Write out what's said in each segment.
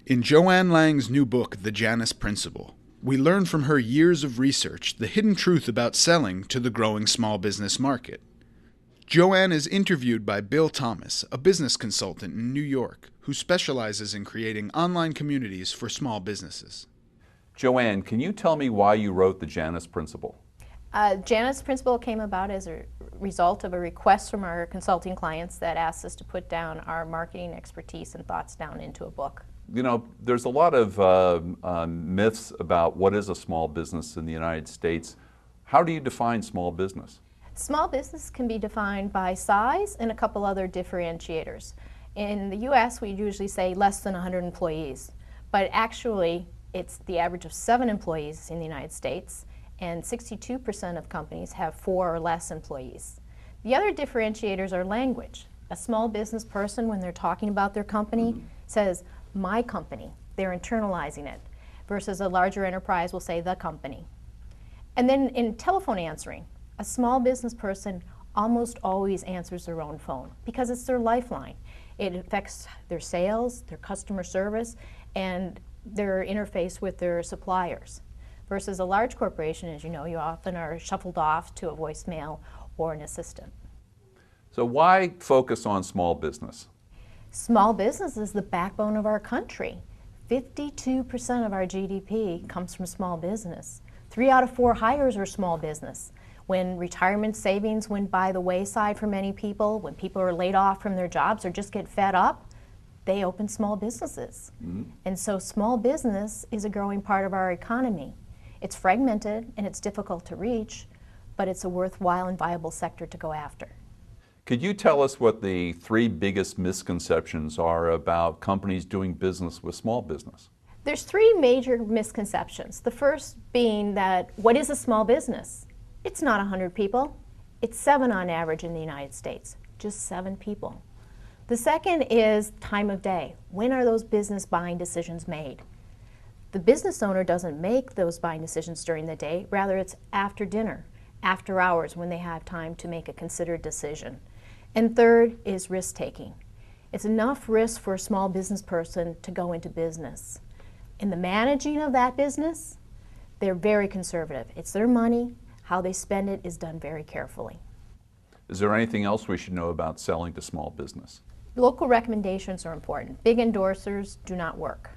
In Joanne Laing's new book, The Janus Principle, we learn from her years of research the hidden truth about selling to the growing small business market. Joanne is interviewed by Bill Thomas, a business consultant in New York, who specializes in creating online communities for small businesses. Joanne, can you tell me why you wrote the Janus Principle? Janus Principle came about as a result of a request from our consulting clients that asked us to put down our marketing expertise and thoughts down into a book. You know, there's a lot of myths about what is a small business in the United States. How do you define small business? Small business can be defined by size and a couple other differentiators. In the U.S., we usually say less than 100 employees, but actually it's the average of 7 employees in the United States, and 62% of companies have 4 or less employees. The other differentiators are language. A small business person, when they're talking about their company, says, my company. They're internalizing it, versus a larger enterprise will say the company. And then in telephone answering, a small business person almost always answers their own phone because it's their lifeline. It affects their sales, their customer service, and their interface with their suppliers. Versus a large corporation, as you know, you often are shuffled off to a voicemail or an assistant. So why focus on small business? Small business is the backbone of our country. 52% of our GDP comes from small business. 3 out of 4 hires are small business. When retirement savings went by the wayside for many people, when people are laid off from their jobs or just get fed up, they open small businesses. And so small business is a growing part of our economy. It's fragmented and it's difficult to reach, but it's a worthwhile and viable sector to go after. Could you tell us what the 3 biggest misconceptions are about companies doing business with small business? There's 3 major misconceptions. The first being that, what is a small business? It's not 100 people. It's 7 on average in the United States, just 7 people. The second is time of day. When are those business buying decisions made? The business owner doesn't make those buying decisions during the day, rather it's after dinner, after hours when they have time to make a considered decision. And third is risk taking. It's enough risk for a small business person to go into business. In the managing of that business, they're very conservative. It's their money. How they spend it is done very carefully. Is there anything else we should know about selling to small business? Local recommendations are important. Big endorsers do not work.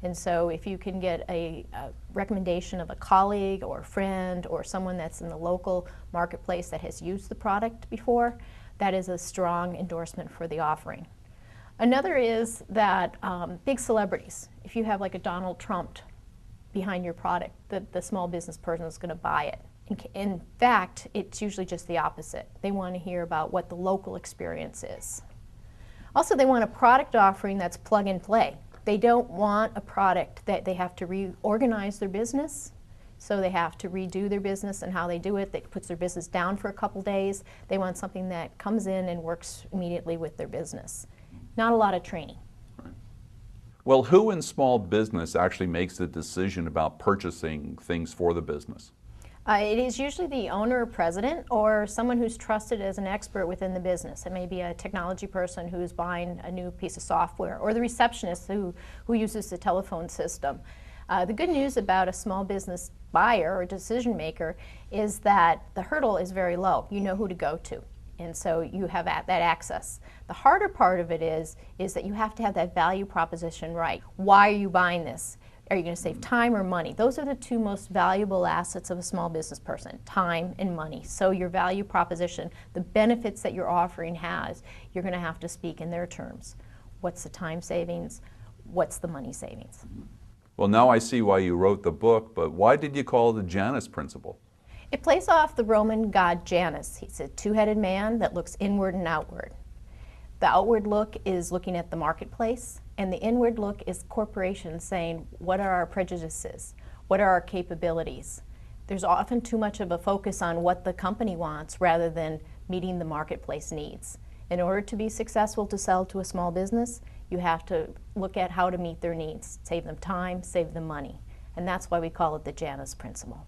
And so if you can get a recommendation of a colleague or a friend or someone that's in the local marketplace that has used the product before, that is a strong endorsement for the offering. Another is that big celebrities, if you have like a Donald Trump behind your product, the small business person is going to buy it. In fact, it's usually just the opposite. They want to hear about what the local experience is. Also, they want a product offering that's plug and play. They don't want a product that they have to reorganize their business, so they have to redo their business and how they do it. That puts their business down for a couple days. They want something that comes in and works immediately with their business. Not a lot of training. Right. Well, who in small business actually makes the decision about purchasing things for the business? It is usually the owner or president or someone who's trusted as an expert within the business. It may be a technology person who's buying a new piece of software, or the receptionist who uses the telephone system. The good news about a small business buyer or decision maker is that the hurdle is very low. You know who to go to, and so you have that access. The harder part of it is that you have to have that value proposition right. Why are you buying this? Are you going to save time or money? Those are the 2 most valuable assets of a small business person, time and money. So your value proposition, the benefits that your offering has, you're going to have to speak in their terms. What's the time savings? What's the money savings? Well, now I see why you wrote the book, but why did you call it the Janus Principle? It plays off the Roman god Janus. He's a 2-headed man that looks inward and outward. The outward look is looking at the marketplace, and the inward look is corporations saying, what are our prejudices? What are our capabilities? There's often too much of a focus on what the company wants rather than meeting the marketplace needs. In order to be successful to sell to a small business, you have to look at how to meet their needs, save them time, save them money. And that's why we call it the Janus Principle.